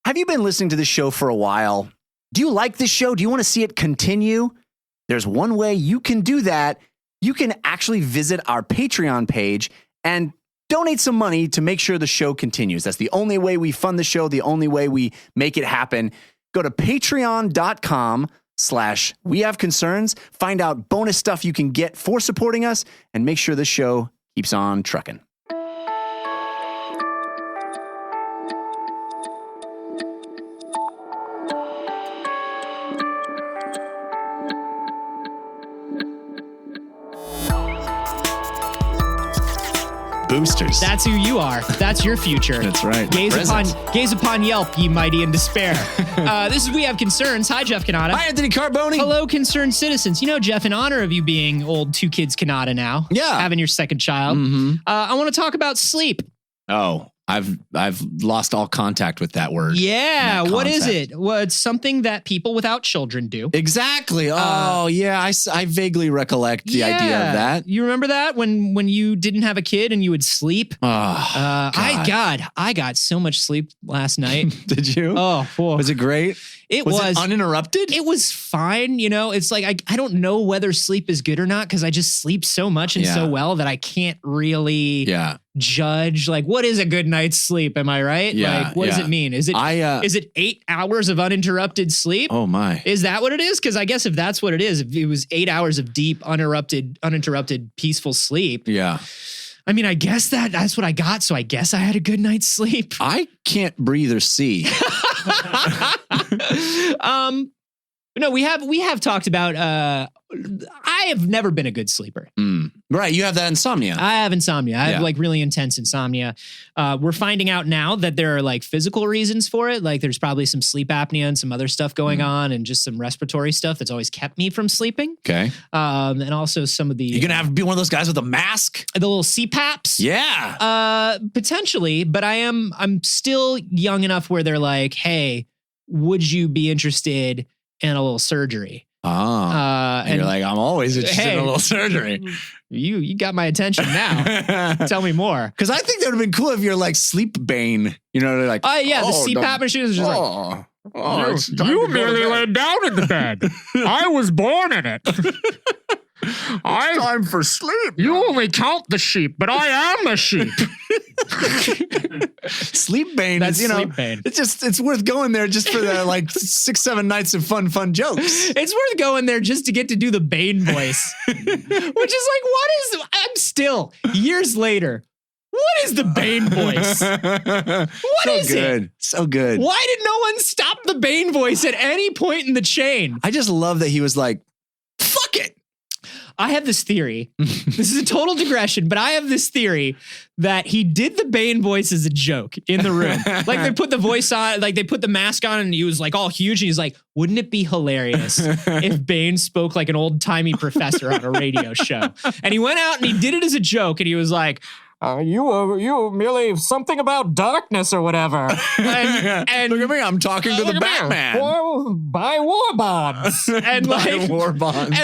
Have you been listening to this show for a while? Do you like this show? Do you want to see it continue? There's one way you can do that. You can actually visit our Patreon page and donate some money to make sure the show continues. That's the only way we fund the show, the only way we make it happen. Go to patreon.com/wehaveconcerns, find out bonus stuff you can get for supporting us, and make sure the show keeps on trucking. Boosters. That's who you are. That's your future. That's right. Gaze upon Yelp, ye mighty in despair. This is We Have Concerns. Hi, Jeff Canada. Hi, Anthony Carboni. Hello, concerned citizens. You know, Jeff, in honor of you being old two kids Canada now, having your second child, I want to talk about sleep. Oh, I've lost all contact with that word. Yeah. What is it? Well, it's something that people without children do. Exactly. Oh, yeah. I vaguely recollect the idea of that. You remember that when you didn't have a kid and you would sleep? Oh, I got so much sleep last night. Did you? Oh, was it great? It was uninterrupted? It was fine. You know, it's like, I don't know whether sleep is good or not because I just sleep so much and so well that I can't really judge. Like, what is a good night's sleep? Am I right? Yeah, like, what does it mean? Is it 8 hours of uninterrupted sleep? Oh my. Is that what it is? Because I guess if that's what it is, if it was 8 hours of deep, uninterrupted, peaceful sleep. Yeah. I mean, I guess that's what I got. So I guess I had a good night's sleep. I can't breathe or see. No, we have talked about, I have never been a good sleeper. Right. You have that insomnia. I have insomnia. I have like really intense insomnia. We're finding out now that there are like physical reasons for it. Like there's probably some sleep apnea and some other stuff going on and just some respiratory stuff that's always kept me from sleeping. Okay. And also some of the... You're going to be one of those guys with a mask? The little CPAPs? Yeah. Potentially, but I'm still young enough where they're like, hey, would you be interested in a little surgery? And you're like, I'm always interested in a little surgery. You got my attention now. Tell me more. Because I think that would have been cool if you're like sleep bane. You know, they're like, the CPAP machine is just you merely laid down in the bed. I was born in it. Time for sleep. You only count the sheep, but I am a sheep. Sleep bane That's is, sleep bane. It's worth going there just for the like 6-7 nights of fun jokes. It's worth going there just to get to do the Bane voice. Which is like, I'm still, years later, what is the Bane voice? What is it? So good. Why did no one stop the Bane voice at any point in the chain? I just love that he was like, fuck it. I have this theory. This is a total digression, but I have this theory that he did the Bane voice as a joke in the room. Like they put the voice on, like they put the mask on and he was like all huge. And he's like, wouldn't it be hilarious if Bane spoke like an old timey professor on a radio show? And he went out and he did it as a joke. And he was like, you merely something about darkness or whatever. And look at me, I'm talking to the Batman. Buy war bonds. And buy war bonds.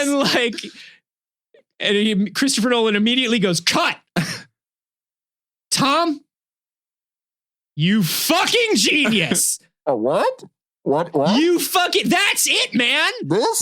And Christopher Nolan immediately goes, cut. Tom, you fucking genius. What? What? You fucking, that's it, man.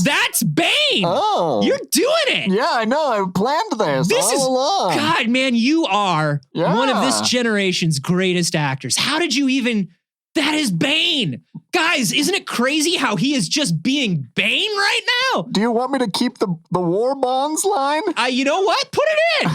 That's Bane. Oh. You're doing it. Yeah, I know. I planned this all along. God, man, you are one of this generation's greatest actors. How did you even, that is Bane. Guys, isn't it crazy how he is just being Bane right now? Do you want me to keep the war bonds line? You know what? Put it in.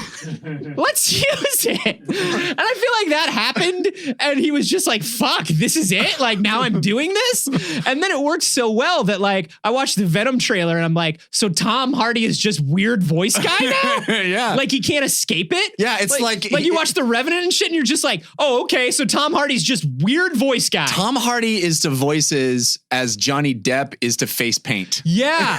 Let's use it. And I feel like that happened and he was just like, fuck, this is it? Like now I'm doing this? And then it worked so well that like I watched the Venom trailer and I'm like, so Tom Hardy is just weird voice guy now? Yeah. Like he can't escape it? Yeah, it's like you watch The Revenant and shit and you're just like, oh, okay, so Tom Hardy's just weird voice guy. Tom Hardy is to voices as Johnny Depp is to face paint. Yeah.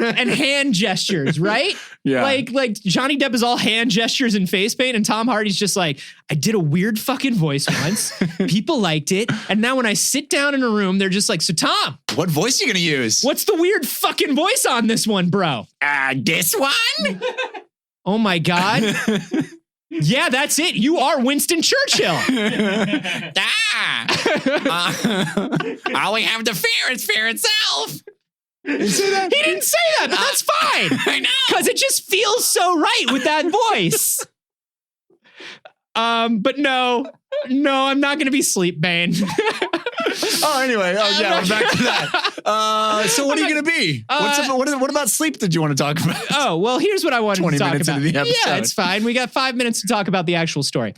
And hand gestures, right? Yeah. Like Johnny Depp is all hand gestures and face paint, and Tom Hardy's just like, I did a weird fucking voice once. People liked it. And now when I sit down in a room, they're just like, so Tom, what voice are you going to use? What's the weird fucking voice on this one, bro? This one? Oh my God. Yeah, that's it. You are Winston Churchill. All we have to fear is fear itself. He didn't say that, but that's fine. I know. Because it just feels so right with that voice. But no, I'm not going to be sleep Bane. Anyway. Oh, yeah, we're back to that. So what are you going to be? What about sleep did you want to talk about? Oh, well, here's what I wanted to 20 talk minutes about. into the episode. Yeah, it's fine. We got 5 minutes to talk about the actual story.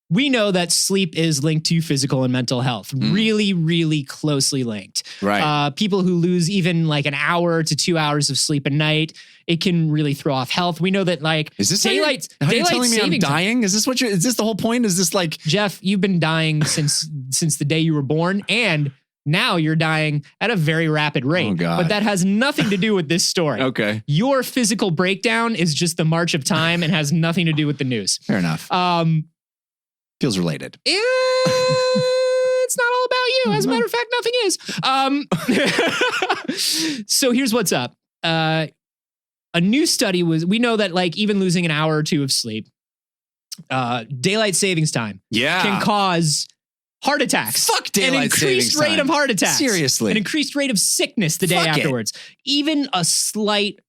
We know that sleep is linked to physical and mental health. Really, really closely linked. Right. People who lose even like an hour to 2 hours of sleep a night, it can really throw off health. We know that like Is this daylight how you're telling me I'm saving time. dying? Is this the whole point? Is this like Jeff, you've been dying since the day you were born, and now you're dying at a very rapid rate. Oh, God. But that has nothing to do with this story. okay? Your physical breakdown is just the march of time and has nothing to do with the news. Fair enough. Feels related. It's not all about you. As a matter of fact, nothing is. So here's what's up. A new study we know that like even losing an hour or two of sleep, daylight savings time can cause heart attacks. Fuck daylight an increased savings rate time. of heart attacks. Seriously. An increased rate of sickness the day Fuck it. afterwards. Even a slight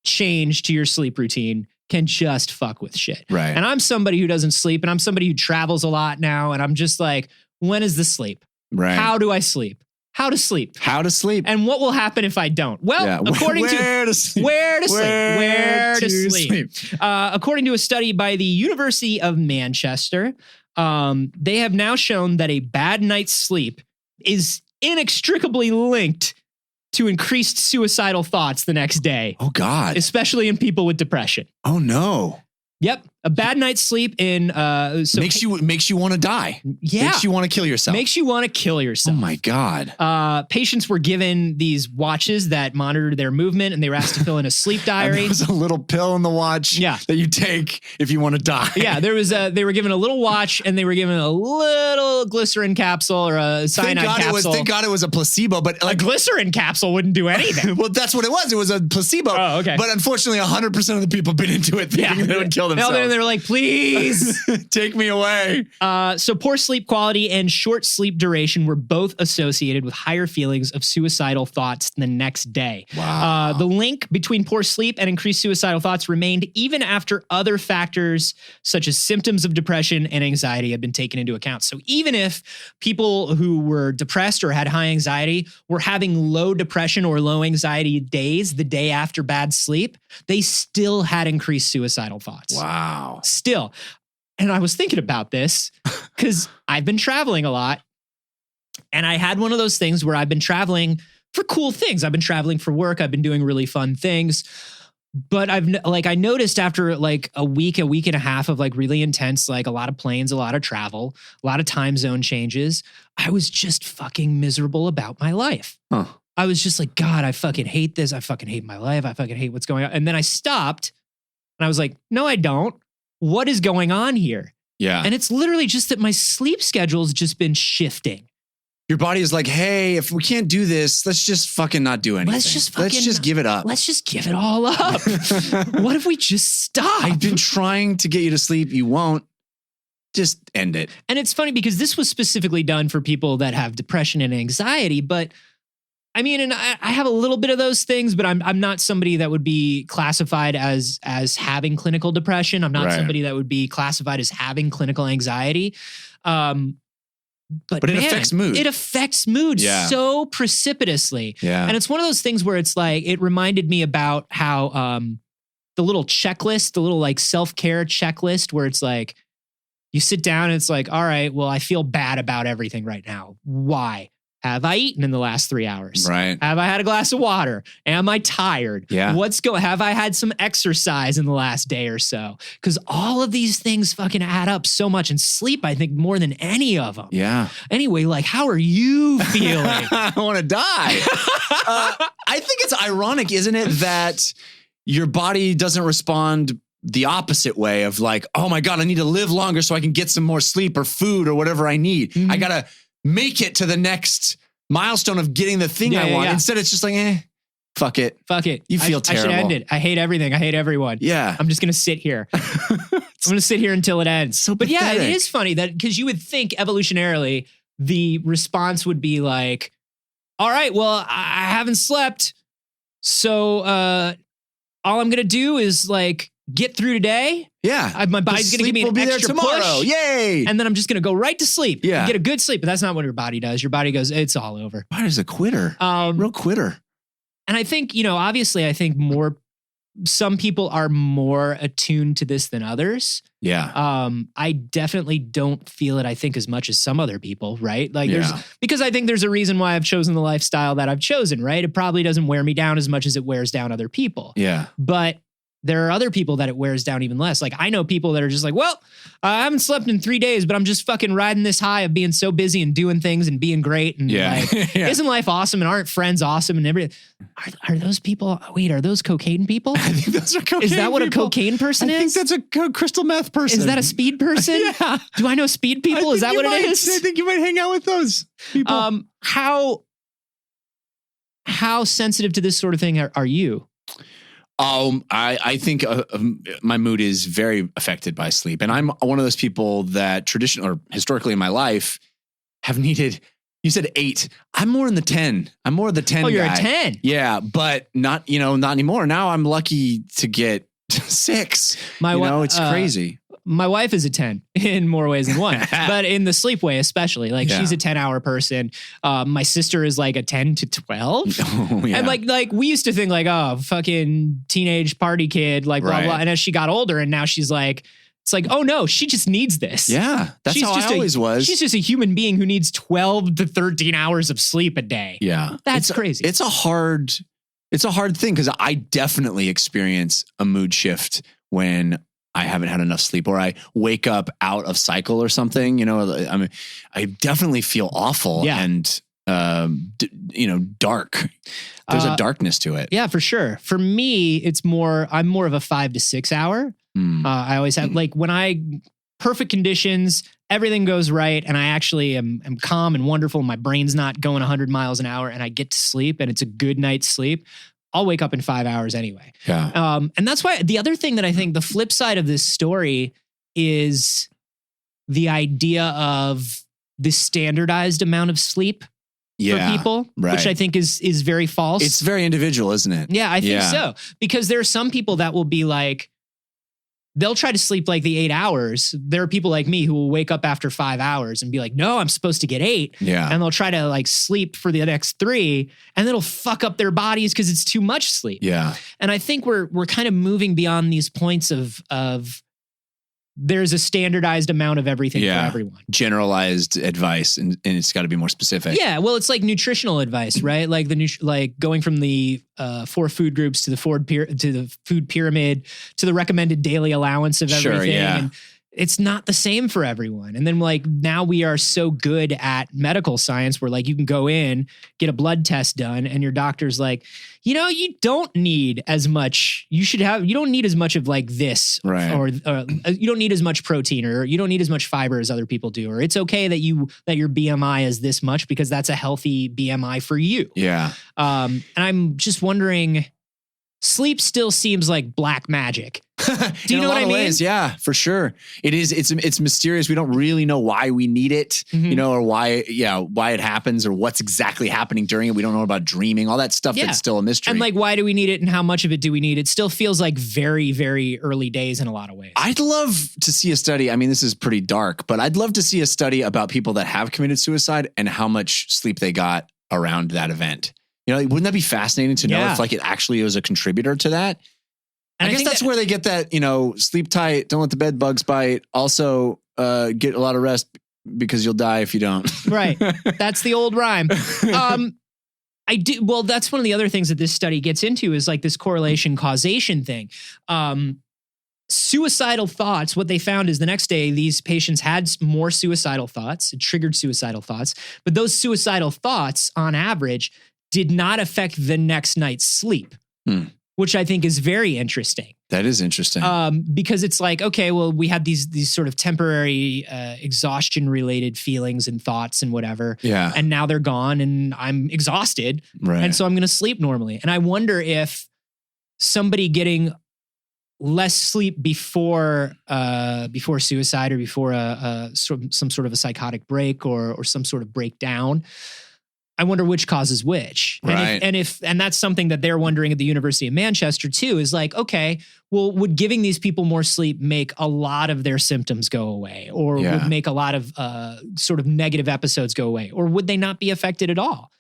change to your sleep routine can just fuck with shit. Right. And I'm somebody who doesn't sleep, and I'm somebody who travels a lot now, and I'm just like, when is the sleep? Right. How do I sleep? How to sleep? How to sleep? And what will happen if I don't? Well, Yeah. according Where to sleep? where to sleep? Where to to sleep? According to a study by the University of Manchester, they have now shown that a bad night's sleep is inextricably linked to increased suicidal thoughts the next day, Oh God. especially in people with depression. Oh no. Yep, a bad night's sleep Makes you want to die. Yeah. Makes you want to kill yourself. makes you want to kill Oh yourself. my God. Patients were given these watches that monitored their movement, and they were asked to fill in a sleep diary. There's a little pill in the watch Yeah. that you take if you want to die. Yeah, they were given a little watch, and they were given a little glycerin capsule or a cyanide capsule. Thank God it was a placebo, but A like, glycerin capsule wouldn't do anything. well, that's what it was. It was a placebo. Oh, okay. But unfortunately, 100% of the people bit into it thinking they would kill No, themselves. they were like, please. Take me away. So poor sleep quality and short sleep duration were both associated with higher feelings of suicidal thoughts the next day. Wow. The link between poor sleep and increased suicidal thoughts remained even after other factors such as symptoms of depression and anxiety had been taken into account. So even if people who were depressed or had high anxiety were having low depression or low anxiety days the day after bad sleep, they still had increased suicidal thoughts. Wow. Still. And I was thinking about this because I've been traveling a lot. And I had one of those things where I've been traveling for cool things. I've been traveling for work. I've been doing really fun things. But I noticed after like a week and a half of like really intense, like a lot of planes, a lot of travel, a lot of time zone changes, I was just fucking miserable about my life. Huh. I was just like, God, I fucking hate this. I fucking hate my life. I fucking hate what's going on. And then I stopped and I was like, no, I don't. What is going on here? Yeah. And it's literally just that my sleep schedule's just been shifting. Your body is like, hey, if we can't do this, let's just fucking not do anything. Let's just give it up. Let's just give it all up. What if we just stop? I've been trying to get you to sleep. You won't. Just end it. And it's funny because this was specifically done for people that have depression and anxiety, but I mean, and I have a little bit of those things, but I'm not somebody that would be classified as having clinical depression. I'm not Right. somebody that would be classified as having clinical anxiety. But it man, affects mood. It affects mood Yeah. so precipitously. Yeah. And it's one of those things where it's like, it reminded me about how the little checklist, the little like self-care checklist where it's like, you sit down and it's like, all right, well, I feel bad about everything right now. Why? Have I eaten in the last 3 hours? Right. Have I had a glass of water? Am I tired? Yeah. Have I had some exercise in the last day or so? Because all of these things fucking add up so much. And sleep, I think, more than any of them. Yeah. Anyway, like, how are you feeling? I want to die. I think it's ironic, isn't it, that your body doesn't respond the opposite way of like, oh my God, I need to live longer so I can get some more sleep or food or whatever I need. Mhm. I got to make it to the next milestone of getting the thing I want. Yeah. Instead, it's just like, Fuck it. Fuck it. You feel I terrible. should end it. I hate everything. I hate everyone. Yeah. I'm just going to sit here. I'm going to sit here until it ends. So but yeah, it pathetic. is funny that because you would think evolutionarily, the response would be like, all right, well, I haven't slept. So all I'm going to do is like get through today. Yeah. My body's going to give me will an be there extra tomorrow. push. Yay. And then I'm just going to go right to sleep. Yeah. And get a good sleep. But that's not what your body does. Your body goes, it's all over. Body's a quitter. Real quitter. And I think, obviously, I think some people are more attuned to this than others. Yeah. I definitely don't feel it, I think, as much as some other people, right? Like Yeah. because I think there's a reason why I've chosen the lifestyle that I've chosen, right? It probably doesn't wear me down as much as it wears down other people. Yeah. But there are other people that it wears down even less. Like I know people that are just like, well, I haven't slept in 3 days, but I'm just fucking riding this high of being so busy and doing things and being great. And Yeah. like, Yeah. isn't life awesome and aren't friends awesome and everything? Are those people, wait, are those cocaine people? I think those are cocaine Is that what people. a cocaine person I think is? that's a crystal meth person. Is that a speed person? Yeah. Do I know speed people? Is that what it is? I think you might hang out with those people. How sensitive to this sort of thing are you? I think my mood is very affected by sleep. And I'm one of those people that traditionally or historically in my life have needed, you said 8. I'm more in the 10. I'm more of the 10 Oh, you're guy. a 10. Yeah, but not anymore. Now I'm lucky to get 6. It's crazy. My wife is a 10 in more ways than one, but in the sleep way, especially like Yeah. she's a 10-hour person. My sister is like a 10 to 12. Oh, yeah. And like we used to think like, oh, fucking teenage party kid, like blah, Right. blah. And as she got older and now she's like, it's like, oh no, she just needs this. Yeah, that's how I always was. She's just a human being who needs 12 to 13 hours of sleep a day. Yeah. That's crazy. It's a hard thing because I definitely experience a mood shift when I haven't had enough sleep or I wake up out of cycle or something. I definitely feel awful and dark. There's a darkness to it. Yeah, for sure. For me, I'm more of a 5 to 6 hour. I always have like when perfect conditions, everything goes right. And I actually am calm and wonderful. My brain's not going 100 miles an hour and I get to sleep and it's a good night's sleep. I'll wake up in 5 hours anyway. Yeah. And that's why the other thing that I think the flip side of this story is the idea of the standardized amount of sleep for people, right. which I think is very false. It's very individual, isn't it? Yeah, I think so. Because there are some people that will be like, they'll try to sleep like the 8 hours. There are people like me who will wake up after 5 hours and be like, no, I'm supposed to get 8. Yeah. And they'll try to like sleep for the next 3 and it'll fuck up their bodies because it's too much sleep. Yeah. And I think we're kind of moving beyond these points of there's a standardized amount of everything for everyone. Generalized advice, and it's got to be more specific. Yeah, well, it's like nutritional advice, right? Like like going from the 4 food groups to the food pyramid to the recommended daily allowance of everything. Sure, yeah. And it's not the same for everyone. And then like now we are so good at medical science where like you can go in, get a blood test done, and your doctor's like, you don't need as much. You don't need as much of like this, Right. or you don't need as much protein, or you don't need as much fiber as other people do, or it's okay that your BMI is this much because that's a healthy BMI for you. Yeah. And I'm just wondering, sleep still seems like black magic. Do you know what I mean? Ways, yeah, for sure. It is. It's mysterious. We don't really know why we need it, or why it happens, or what's exactly happening during it. We don't know about dreaming, all that stuff. That's still a mystery. And like, why do we need it, and how much of it do we need? It still feels like very, very early days in a lot of ways. I'd love to see a study. I mean, this is pretty dark, but I'd love to see a study about people that have committed suicide and how much sleep they got around that event. Wouldn't that be fascinating to know if like it actually was a contributor to that? And I guess that's where they get that, sleep tight, don't let the bed bugs bite. Also, get a lot of rest because you'll die if you don't. Right. That's the old rhyme. Well, that's one of the other things that this study gets into is like this correlation causation thing. Suicidal thoughts, what they found is the next day, these patients had more suicidal thoughts. It triggered suicidal thoughts. But those suicidal thoughts, on average, did not affect the next night's sleep. Which I think is very interesting. That is interesting. Because it's like, okay, well, we had these sort of temporary exhaustion related feelings and thoughts and whatever. Yeah. And now they're gone and I'm exhausted. Right. And so I'm going to sleep normally. And I wonder if somebody getting less sleep before suicide or before some sort of a psychotic break or some sort of breakdown, I wonder which causes which. Right. And that's something that they're wondering at the University of Manchester too, is like, okay, well, would giving these people more sleep make a lot of their symptoms go away, or would make a lot of sort of negative episodes go away, or would they not be affected at all?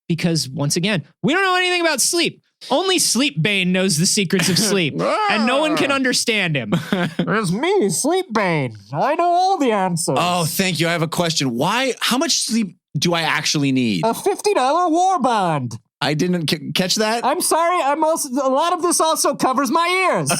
Because once again, we don't know anything about sleep. Only Sleep Bane knows the secrets of sleep, and no one can understand him. It's me, Sleep Bane. I know all the answers. Oh, thank you. I have a question. How much sleep do I actually need? A $50 war bond. I didn't catch that. I'm sorry. A lot of this also covers my ears.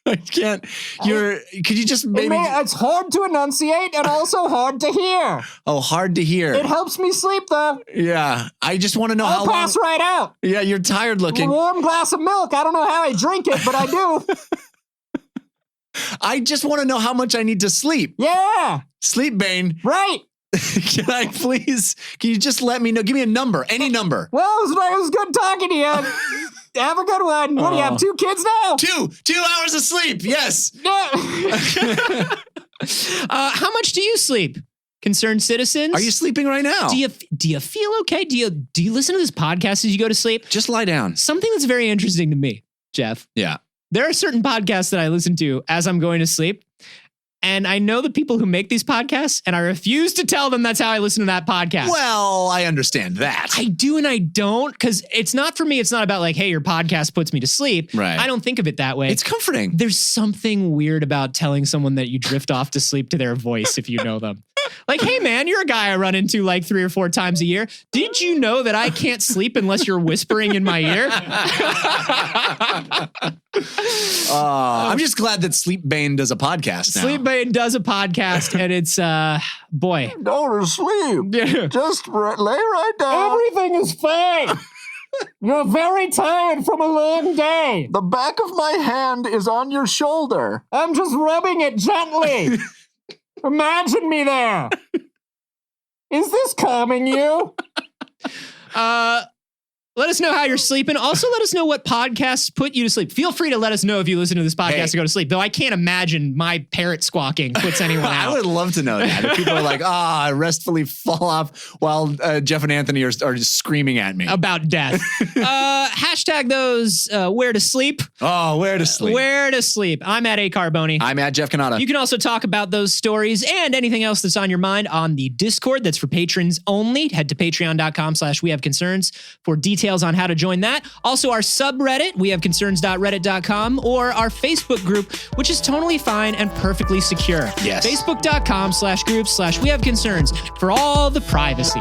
I can't. Could you just maybe? It's hard to enunciate and also hard to hear. Oh, hard to hear. It helps me sleep though. Yeah. I just want to know how long. I'll pass right out. Yeah, you're tired looking. A warm glass of milk. I don't know how I drink it, but I do. I just want to know how much I need to sleep. Yeah. Sleep Bane. Right. Can you just let me know? Give me a number, any number. Well, it was good talking to you. Have a good one. What do you have, 2 kids now? 2 hours of sleep. Yes. Yeah. How much do you sleep, concerned citizens? Are you sleeping right now? Do you feel okay? Do you listen to this podcast as you go to sleep? Just lie down. Something that's very interesting to me, Jeff. Yeah. There are certain podcasts that I listen to as I'm going to sleep. And I know the people who make these podcasts, and I refuse to tell them that's how I listen to that podcast. Well, I understand that. I do and I don't, because it's not for me. It's not about like, hey, your podcast puts me to sleep. Right. I don't think of it that way. It's comforting. There's something weird about telling someone that you drift off to sleep to their voice if you know them. Like, hey, man, you're a guy I run into like 3 or 4 times a year. Did you know that I can't sleep unless you're whispering in my ear? I'm just glad that Sleep Bane does a podcast now. Sleep Bane does a podcast, and it's, boy. Go to sleep. Yeah. Just lay right down. Everything is fine. You're very tired from a long day. The back of my hand is on your shoulder. I'm just rubbing it gently. Imagine me there. Is this calming you? Let us know how you're sleeping. Also, let us know what podcasts put you to sleep. Feel free to let us know if you listen to this podcast to go to sleep. Though I can't imagine my parrot squawking puts anyone out. I would love to know that. If people are like, I restfully fall off while Jeff and Anthony are just screaming at me. About death. Hashtag those where to sleep. Oh, where to sleep. Where to sleep. I'm at A. Carboni. I'm at Jeff Canada. You can also talk about those stories and anything else that's on your mind on the Discord. That's for patrons only. Head to patreon.com/wehaveconcerns for details on how to join that. Also, our subreddit, wehaveconcerns.reddit.com, or our Facebook group, which is totally fine and perfectly secure. Yes. Facebook.com/groups/wehaveconcerns for all the privacy.